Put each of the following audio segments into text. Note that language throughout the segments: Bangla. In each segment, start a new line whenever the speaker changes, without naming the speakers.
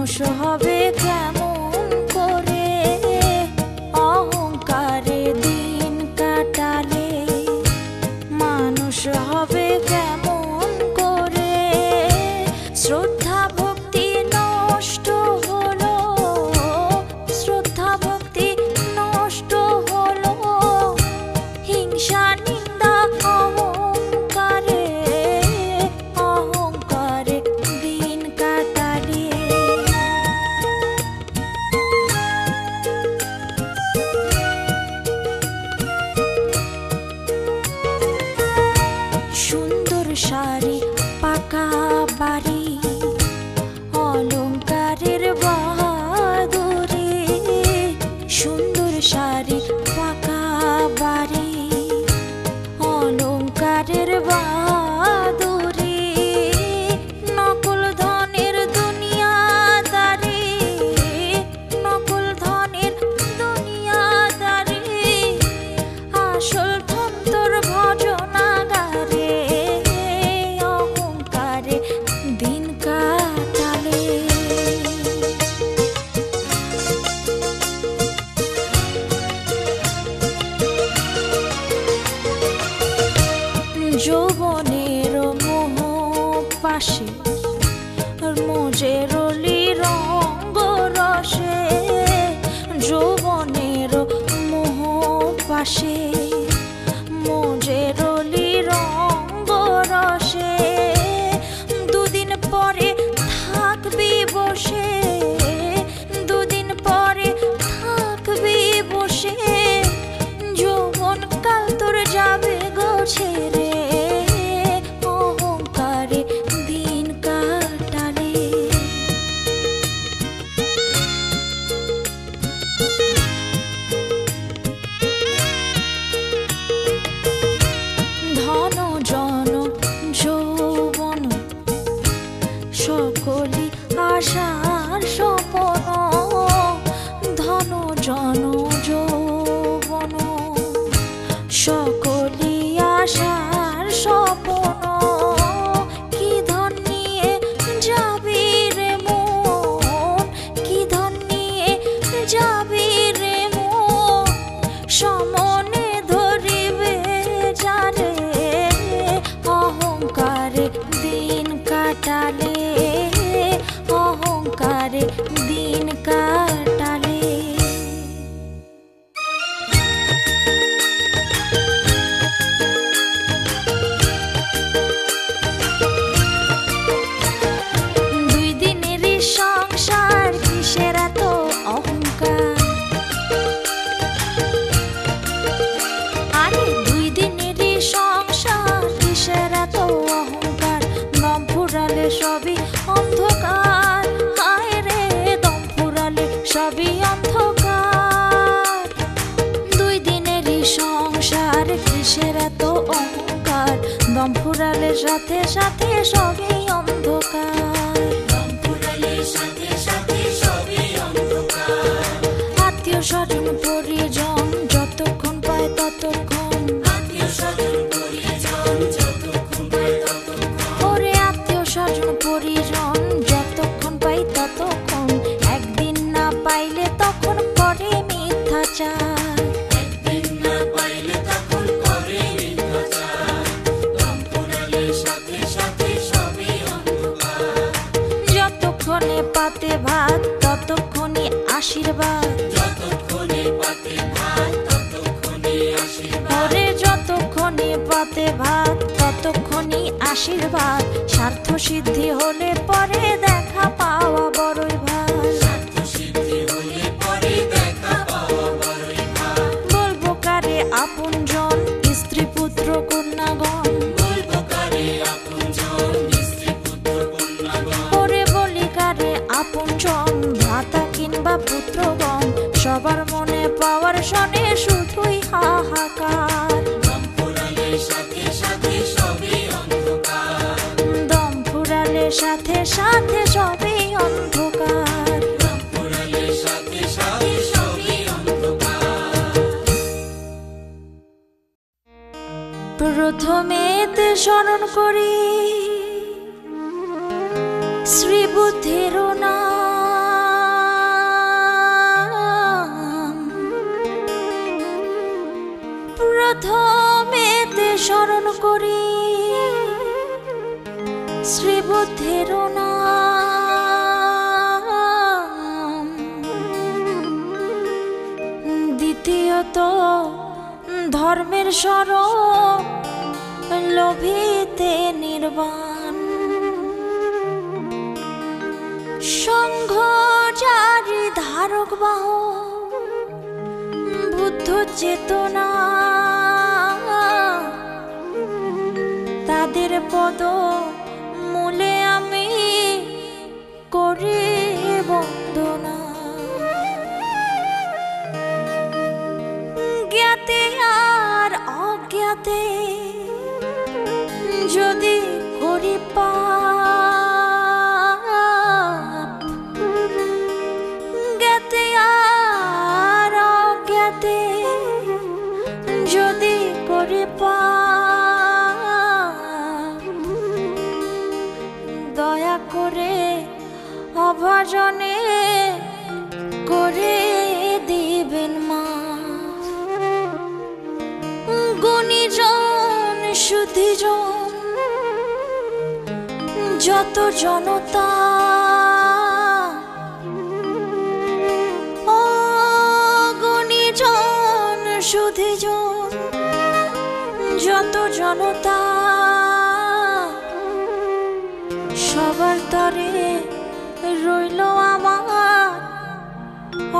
মানুষ হবে কেমন করে অহংকারে দিন কাটালে, মানুষ হবে কেমন করে শ্রদ্ধা ভক্তি নষ্ট হলো, শ্রদ্ধা ভক্তি নষ্ট হলো হিংসা নিন্দা অহংকারে, অহংকারে দিন কাটালে। সুন্দর শাড়ি পাকা বাড়ি অলংকারের বাহাদুরি, সুন্দর শাড়ি পাকা বাড়ি অলংকারের বাহাদুরি, নকল ধনের দুনিয়াদারি, নকল ধনের দুনিয়াদারি, আসল ধন তোর ভজনাগারে, অহংকারে দিন কাটালে। যৌবনের মোহ পাশে মোজেরলি রঙ্গ রসে, যৌবনের মোহ পাশে মোজেরলি রঙ্গ রসে, দুদিন পরে থাকবি বসে, দুদিন পরে থাকবি বসে, যৌবন কাল তোর যাবে গো ছেড়ে, অহংকারে দিন কাটালে। ধন জন যৌবন সকলি আশার স্বপন, ধন জন যৌবন সকলি আশার স্বপন, কি ধন নিয়ে যাবি রে মন, কি ধন নিয়ে যাবি রে মন, সমনে ধরিবে যারে, অহংকারে দিন কাটালে, অহংকারে দিন কাটালে। দুই দিনেরই সংসার কিসের এত অহংকার, আরে দুই দিনেরই সংসার কিসের এত অহংকার, দম ফুরালে সবই অন্ধকার, হায় রে দম ফুরালে সবই অন্ধকার। দুই দিনেরই সংসার কিসের এত অহংকার, দম ফুরালে সাথে সাথে সবই অন্ধকার, দম ফুরালে সাথে সাথে সবই অন্ধকার। আত্মীয় স্বজন পরিজন যতক্ষণ পায় ততক্ষণ, আত্মীয় স্বজন পরিজন যতক্ষণ পায় ততক্ষণ, ওরে আত্মীয় স্বজন পরিজন যতক্ষণ পাই ততক্ষণ, একদিন না পাইলে তখন করে মিথ্যাচার, একদিন না পাইলে তখন করে মিথ্যাচার, দম ফুরালে সাথে সাথে সবই অন্ধকার। যতক্ষণে পাতে ভাত ততক্ষণই আশীর্বাদ, যতক্ষণে পাতে ভাত ততক্ষণই আশীর্বাদ, ওরে যতক্ষণে পাতে ভাত ততক্ষণই আশীর্বাদ, স্বার্থ সিদ্ধি হলে পরে দেখা পাওয়া বড়ই ভার, স্বার্থ সিদ্ধি হলে পরে দেখা পাওয়া বড়ই ভার। বলবো কারে আপনজন স্ত্রী পুত্র কন্যাগণ, বলবো কারে আপনজন স্ত্রী পুত্র কন্যাগণ, ওরে বলি কারে আপনজন ভ্রাতা কিংবা পুত্রগণ, সবার মনে পাওয়ার শনে শুধুই হাহাকার, দম ফুরালে সাথে সাথে সবই অন্ধকার, দম ফুরালে সাথে সাথে সবই অন্ধকার, দম ফুরালে সাথে সাথে সবই অন্ধকার। প্রথমেতে স্মরণ করি শ্রী বুদ্ধির নাম, প্রথমেতে স্মরণ করি শ্রী বুদ্ধের নাম, দ্বিতীয়ত ধর্মের স্মরণ, লোভিতে নির্বাণ। সংঘ জারি ধারক বাহক বুদ্ধ চেতনা, তাদের পদ মূলে আমি করি বন্দনা। জ্ঞাতে আর অজ্ঞাতে যদি করি পাপ, জ্ঞাতে আর অজ্ঞাতে যদি করি পাপ, দয়া করে অভাজনে করে দিবেন মাফ। গুণীজন সুধীজন যত জনতা, ও গুণীজন সুধীজন যত জনতা, সবার তরে রইল আমার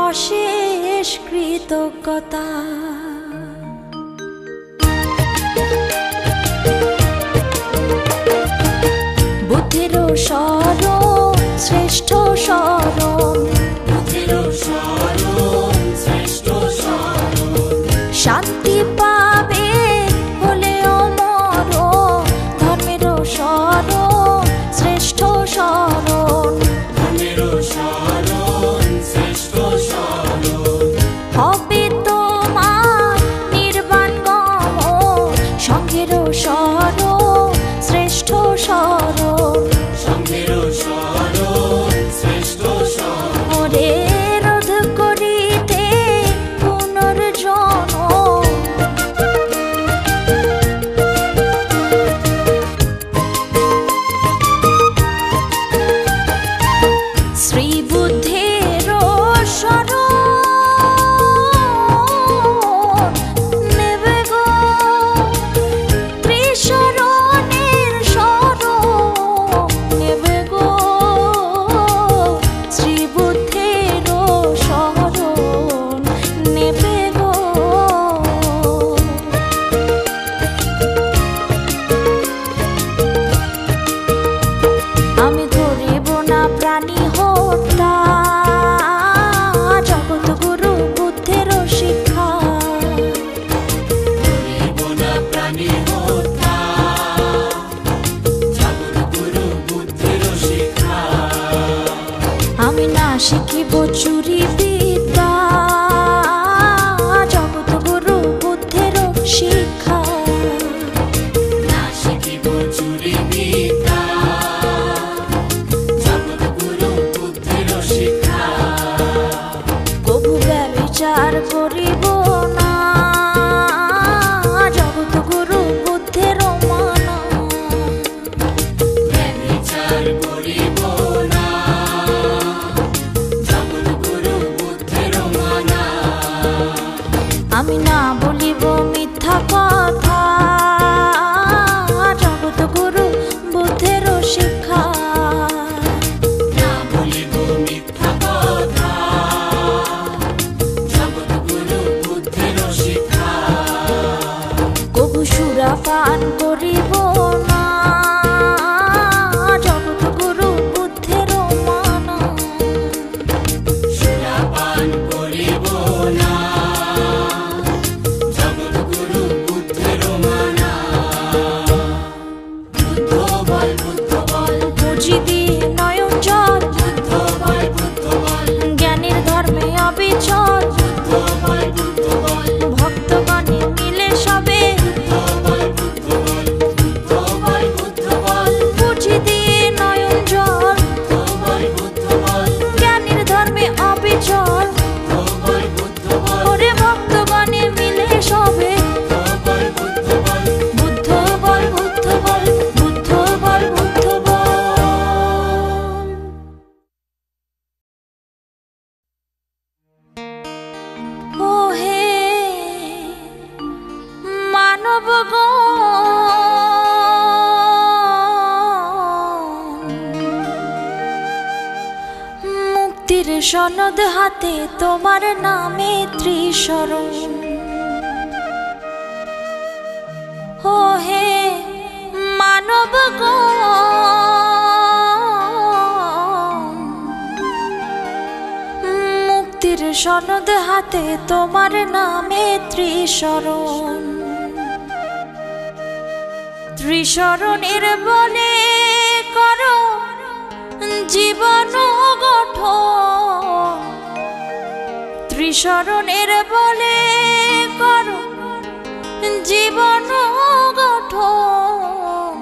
অশেষ কৃতজ্ঞতা। বুদ্ধের শরণ শ্রেষ্ঠ শরণ, শান্তি পাবে হলেও মরণ। ধর্মের শরণ শ্রেষ্ঠ শরণ, হবে তোমার নির্বাণ গমন। সংঘের শরণ শ্রেষ্ঠ শরণ, ওরে রোধ করিতে পুনর্জন্ম। শ্রী বুদ্ধের শরণ নেবে গো, ত্রিশরণের শরণ নেবে গো। শ্রী বুদ্ধের শরণ নেবে গো। আমি ধরিব না প্রাণী হত্যা, জগৎগুরু বুদ্ধের শিক্ষা। আমি না শিখিব চুরি বিদ্যা, জগৎগুরু বুদ্ধের শিক্ষা। কবু ব্যভিচার করিব না, জগৎগুরু বুদ্ধের মানা। আমি না বলিব মিথ্যা কথা, জগৎগুরু বুদ্ধের শিক্ষা। মুক্তির সনদ হাতে তোমার নামে ত্রিশরণ। ও হে মানবগণ, মুক্তির সনদ হাতে তোমার নামে ত্রিশরণ। ত্রিশরণের বলে করো জীবন গঠন, ত্রিশরণের বলে করো জীবন গঠন।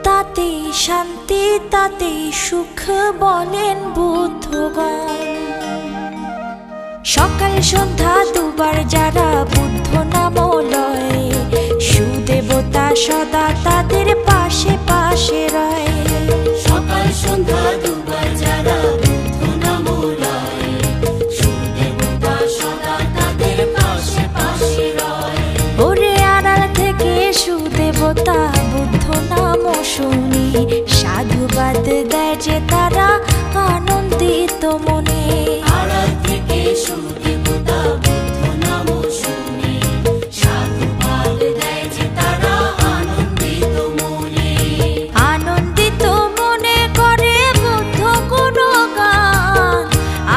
তাতেই শান্তি তাতেই সুখ বলেন বুদ্ধগণ। সকাল সন্ধ্যা দুবার যারা বুদ্ধ নাম লয়, সুদেবতা সদা তাদের পাশে পাশে রয়।
সকাল সন্ধ্যা দুবার যারা বুদ্ধ নাম লয়, সুদেবতা সদা তাদের পাশে পাশে রয়।
ওরে আড়াল থেকে সুদেবতা বুদ্ধ নাম শুনি, সাধুবাদ দেয় যে তারা আনন্দিত মনে।
আড়াল থেকে সুদেবতা বুদ্ধ নাম শুনি, সাধুবাদ দেয় যে তারা আনন্দিত মনে।
আনন্দিত মনে করে বুদ্ধ গুণগান,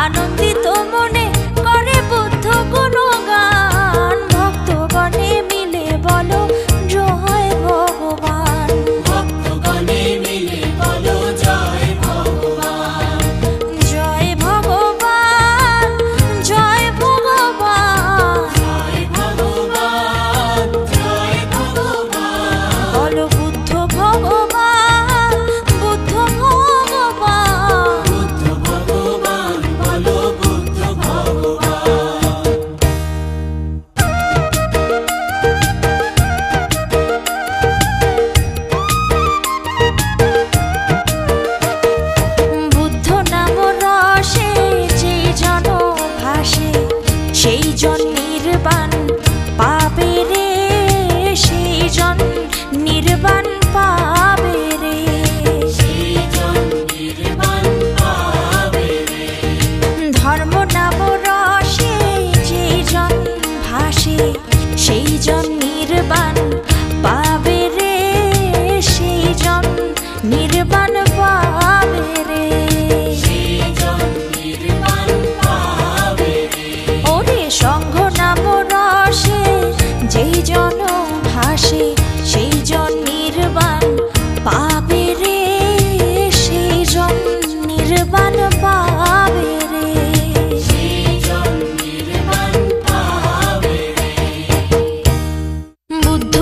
আনন্দিত মনে করে বুদ্ধ গুণগান। ভক্তগণে মিলে বলো জয় ভগবান,
ভক্তগণে মিলে বলো জয় ভগবান।
জয় ভগবান, জয় ভগবান,
জয় ভগবান, জয় ভগবান।
বলো বুদ্ধ ভগবান, বুদ্ধ ভগবান।
বুদ্ধ ভগবান, বলো বুদ্ধ ভগবান।
বুদ্ধ নাম রসে যে জন ভাসে, সেই জন নির্বাণ পাবে রে, সেই জন নির্বাণ পাবে রে।
সেই জন নির্বাণ পাবে রে।
ধর্ম নাম রসে যে জন ভাসে, সেই জন নির্বাণ পাবে রে, সেই জন নির্বাণ পাবে রে।
সেই জন নির্বাণ পাবে রে।
ওরে সংঘ নাম রসে যেই জন ভাসে, সেই জন নির্বাণ পাবে রে, সেই জন নির্বাণ পাবে রে।
সেই জন নির্বাণ পাবে রে।
বুদ্ধ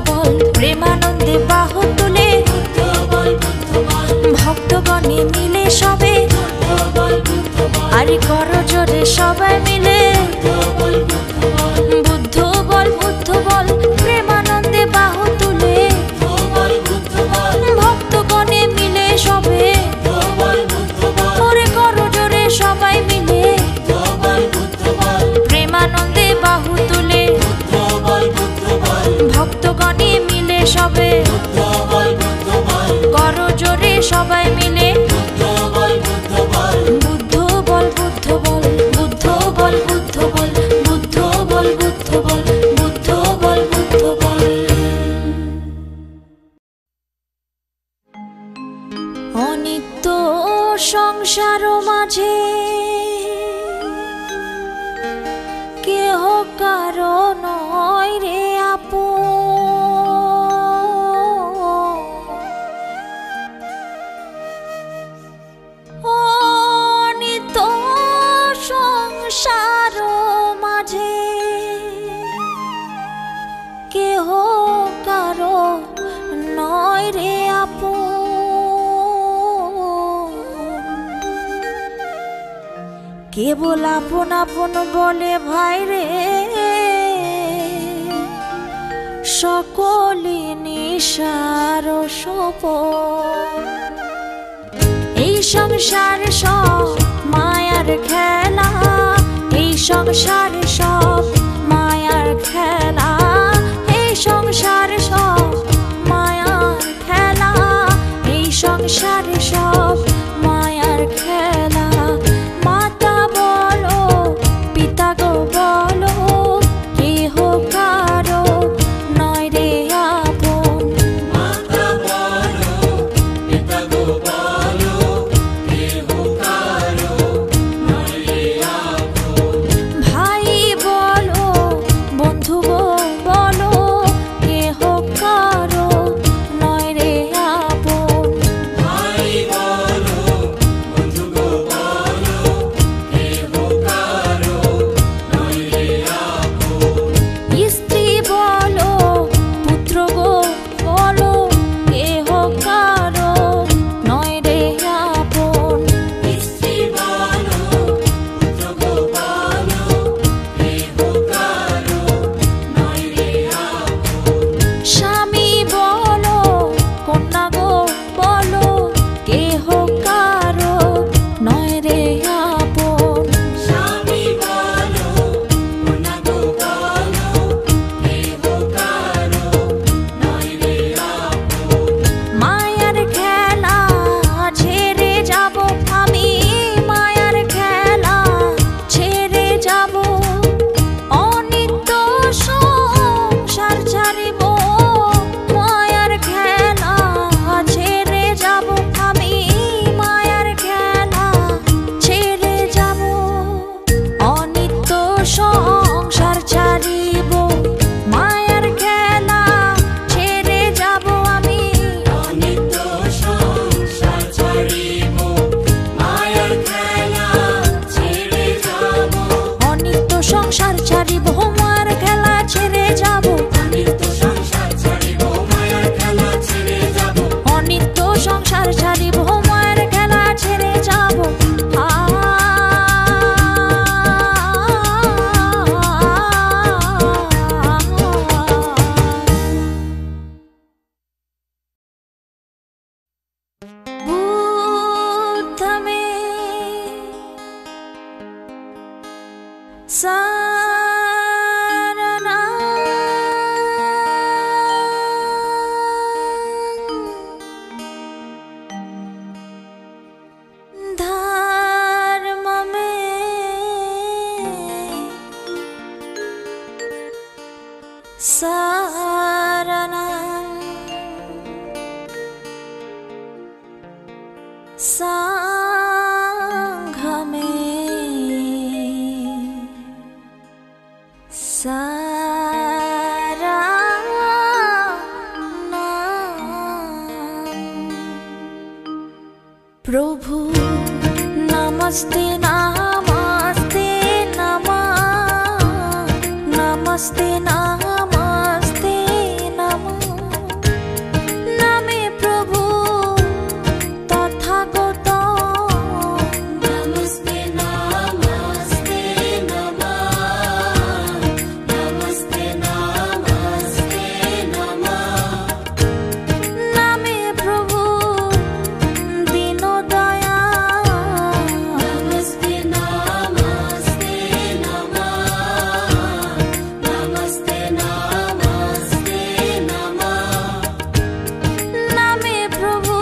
বল প্রেমানন্দে বাহু তুলে,
বুদ্ধ বল, বুদ্ধ বল,
ভক্তগণে মিলে সবে,
বুদ্ধ বল, বুদ্ধ বল,
আর করো জোরে সবাই মিলে।
বুদ্ধ বল, বুদ্ধ বল,
বুদ্ধ বল প্রেমানন্দে বাহু তুলে,
বুদ্ধ বল, বুদ্ধ বল,
ভক্তগণে মিলে সবে,
বুদ্ধ বল, বুদ্ধ বল,
ওরে করো জোরে সবাই মিলে।
বুদ্ধ বল, বুদ্ধ বল,
প্রেমানন্দে বাহু তুলে,
বুদ্ধ বল, বুদ্ধ বল,
ভক্তগণে মিলে সবে,
বুদ্ধ বল, বুদ্ধ বল,
করো জোরে সবাই মিলে।
বুদ্ধ বল, বুদ্ধ বল,
বুদ্ধ বল, বুদ্ধ বল, বুদ্ধ বল, বুদ্ধ বল, বুদ্ধ বল, বুদ্ধ বল, বুদ্ধ বল, বুদ্ধ বল। অনিত্য সংসার মাঝে কেহ কারো নয় রে আপন। অনিত্য সংসার মাঝে কেহ কারো নয় রে আপন। কেবল আপন আপন বলে ভাই রে, সকলে নিশার সপন। এই সংসার সব মায়ার খেলা, এই সংসার সব মায়ার খেলা, এই সংসার সব মায়ার খেলা, এই সংসার সব মায়ার Saranam Sanghame Prabhu Namaste Namaste Namah Namaste Namaste Namah Name Prabhu Tathagata
Namaste Namaste Namah Namaste Namaste Namah
Name Prabhu Dinodaya
Namaste Namaste Namah Namaste Namaste Namah
Name Prabhu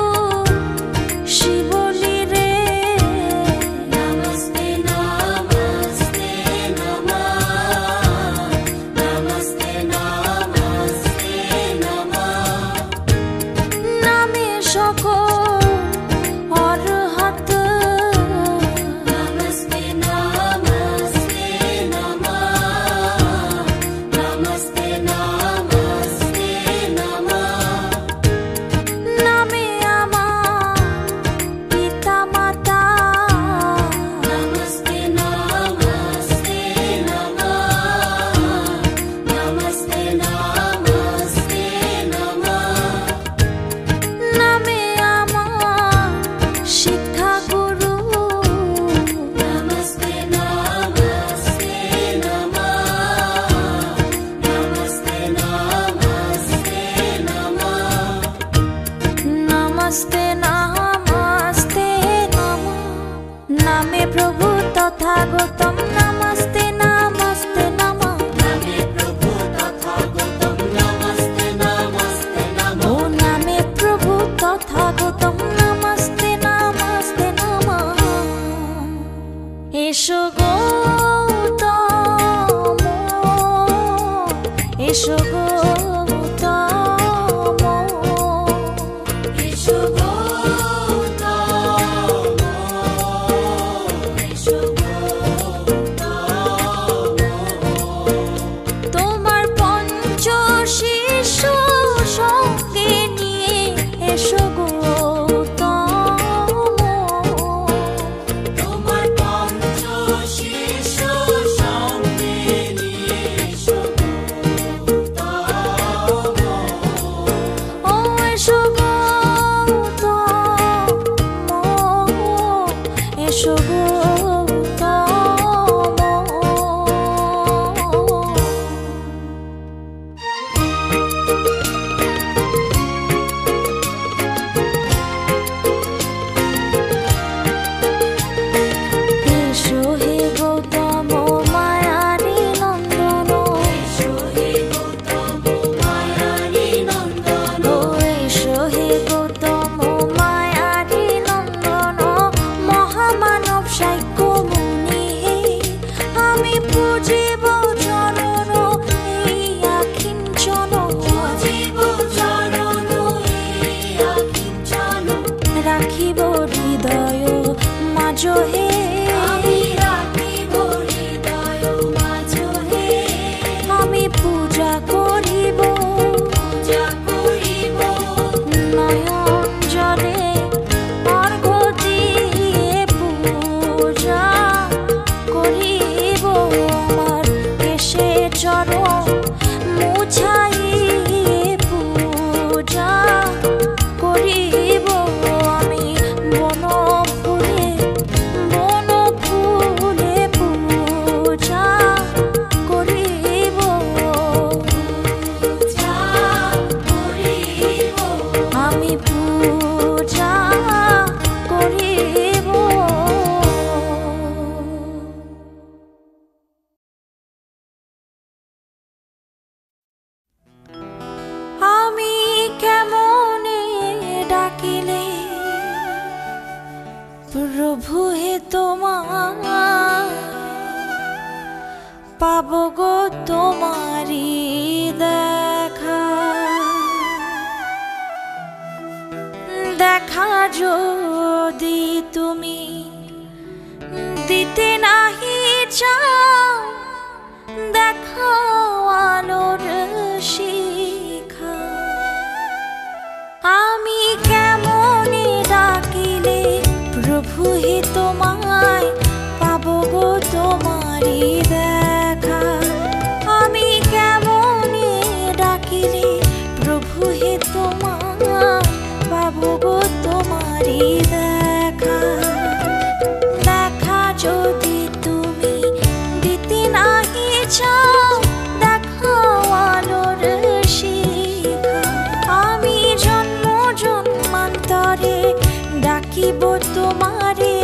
Shivoli re
Namaste Namaste Namah Namaste Namaste Namah
Name Shakol Arhat
Namaste Namaste Namah Namaste Namaste Namah
Name Amar Pita Mata
Namaste Namaste Namah Namaste Namaste Namah
Name Amar Shikha Guru
Namaste Namaste Namah Namaste Namaste Namah
Namaste Namaste Namah Name Prabhu Tathagatam Namaste Namaste Namah
Name Prabhu Tathagatam Namaste Namaste Namah
O Name Prabhu Tathagatam Namaste Namaste Namah Esho Gautama Esho Gautama
Esho Gautama Esho Gautama
তোমার পঞ্চ শিশু সঙ্গে নিয়ে এসো গৌতম
তোমার পঞ্চ শিশু সঙ্গে নিয়ে এসো গৌতম
ও এসো গৌতম এসো এসো হে গৌতম মায়ারি নন্দন
এসো হে গৌতম মায়ারি নন্দন
ও এসো হে গৌতম মায়ারি নন্দন মহামানব সাইক্য মুনি হে আমি পুজিব চরণ এই আখিঞ্চন
জীব চরণ এই আকিঞ্চন
রাখিব হৃদয় মাঝ হে
আমি রাখিব হৃদয় মাঝ হে
আমি পূজা করিব
পূজা করিব
নয়ন জলে অর্ঘ্য দিয়ে পূজা করিব আমার কেশে চরণ মুছাইয়ে পূজা করিব আমি বন ফুলে পূজা করিব
পূজা করিব
আমি পূজা করিব আমি কেমনে ডাকিলে প্রভু হে তোমার পাবো গো তোমারি দেখা, দেখা যদি তুমি দিতে নাহি চাও, দেখাও আলোর শিখা। আমি কেমনে ডাকিলে প্রভু হে তোমায় পাবো গো তোমারি দেখা। আমি কেমনে ডাকিলে প্রভু হে তোমায় পাবো গো তোমারি দেখা। দেখা যদি তুমি দিতে নাহি চাও, দেখাও আলোর শিখা। আমি জন্ম জন্মান্তরে ডাকিব তোমারে